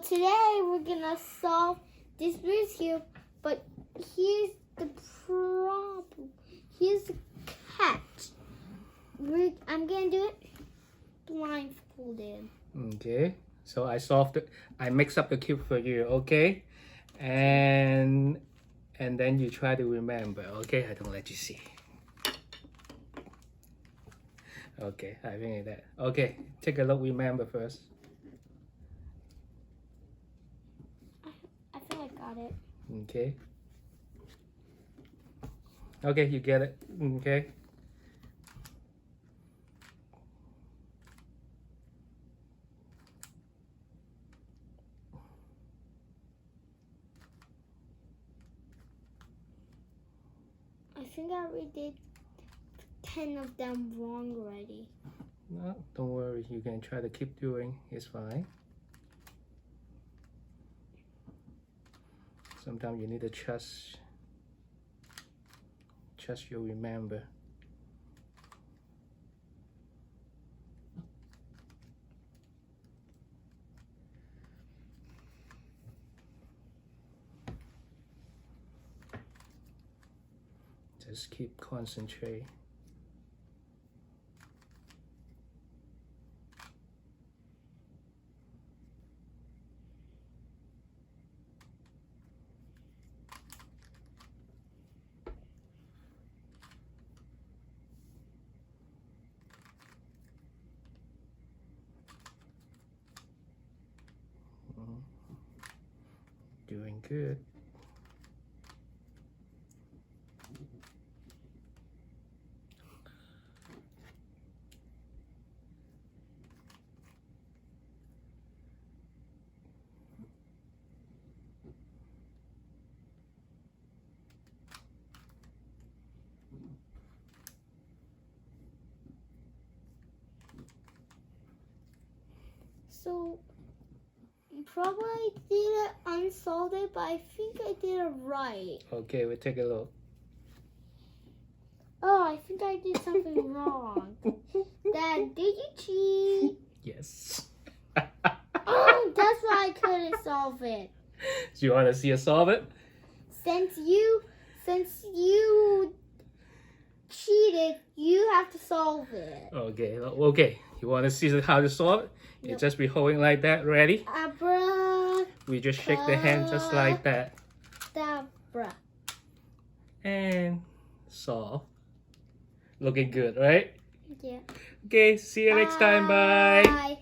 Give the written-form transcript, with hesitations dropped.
So today we're gonna solve this Rubik's Cube, but here's the problem. Here's the catch. I'm gonna do it blindfolded. Okay, so I solved it. I mixed up the cube for you, okay? And then you try to remember, okay? I don't let you see. Okay, I think that. Okay, take a look, remember first. I feel I got it. Okay. Okay, you get it. Okay. I think I already did 10 of them wrong already. No, don't worry. You can try to keep doing. It's fine. Sometimes you need to trust you'll remember. Just keep concentrate. Doing good. So probably I did it unsolved it, but I think I did it right. Okay, we'll take a look. Oh, I think I did something wrong. Dad, did you cheat? Yes. Oh, that's why I couldn't solve it. Do you want to see us solve it? Since you cheated, you have to solve it. Okay, okay. You want to see how to solve it? You Yep. just be holding like that, ready? Abra. We just shake the hand just like that. Dabra. And solve. Looking good, right? Yeah. Okay, see you next time. Bye. Bye.